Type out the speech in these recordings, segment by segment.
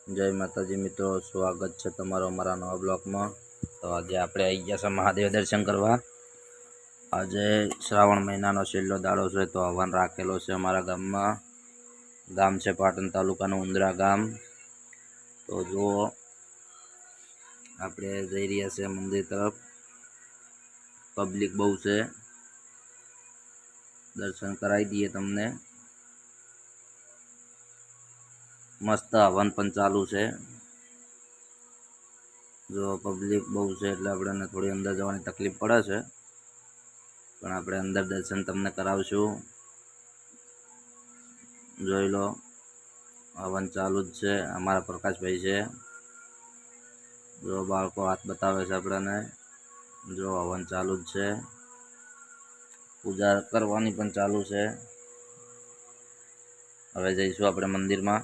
જય માતાજી મિત્રો, સ્વાગત છે તમારો અમારા નવા બ્લોગમાં। તો આજે આપણે આવી ગયા છે મહાદેવ દર્શન કરવા। આજે શ્રાવણ મહિનાનો છેલ્લો દાડો છે, તો હવન રાખેલો છે અમારા ગામમાં। ગામ છે પાટણ તાલુકાનું ઉંદરા ગામ। તો જો આપણે જઈ રહ્યા છે મંદિર તરફ। પબ્લિક બહુ છે, દર્શન કરાવી દઈએ તમને। મસ્ત હવન પણ ચાલુ છે। જો પબ્લિક બહુ છે એટલે આપણને થોડી અંદર જવાની તકલીફ પડે છે, પણ આપણે અંદર દર્શન તમને કરાવશું। જોઈ લો, હવન ચાલુ જ છે। અમારા પ્રકાશભાઈ છે, જો બાળકો હાથ બતાવે છે આપણને। જો હવન ચાલુ જ છે, પૂજા કરવાની પણ ચાલુ છે। હવે જઈશું આપણે મંદિરમાં,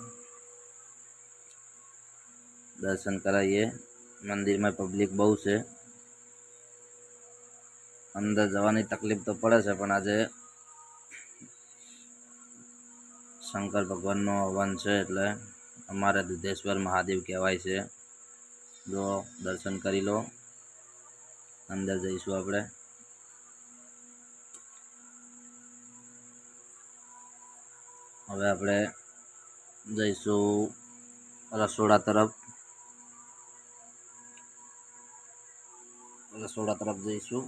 દર્શન કરાવીએ। મંદિરમાં પબ્લિક બહુ છે, અંદર જવાની તકલીફ તો પડે છે, પણ આજે શંકર ભગવાનનો હવન છે એટલે અમારે દુધેશ્વર મહાદેવ કહેવાય છે। જો દર્શન કરી લો, અંદર જઈશું આપણે। હવે આપણે જઈશું રસોડા તરફ। જઈશું,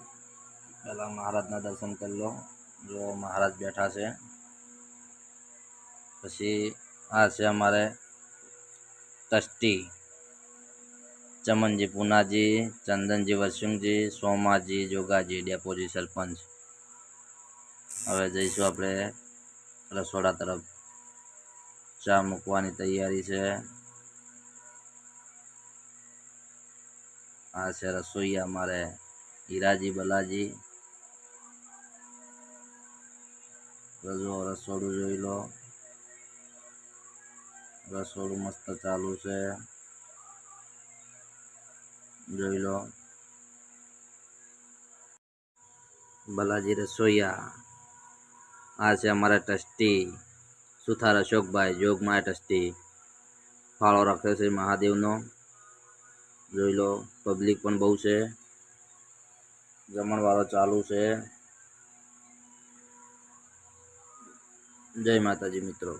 પહેલાં મહારાજના દર્શન કરી લો। જો મહારાજ બેઠા છે। પછી આ છે અમારે ટ્રસ્ટી ચમનજી પૂનાજી, ચંદનજી વરસિંહજી, સોમાજી જોગાજી, ડેપોજી સરપંચ। હવે જઈશું આપણે રસોડા તરફ। ચા મૂકવાની તૈયારી છે। આ છે રસોઈયા અમારે હીરાજી બલાજી। જો રસોડું જોઈ લો, રસોડું મસ્ત ચાલુ છે, જોઈ લો। બલાજી રસોઈયા। આ છે અમારા ટ્રસ્ટી સુથાર અશોકભાઈ, જોગમાયા ટ્રસ્ટી। ફાળો રાખ્યો છે મહાદેવનો, જોઈ લો। પબ્લિક પણ બહુ છે, જમણવારો ચાલુ છે। જય માતાજી મિત્રો।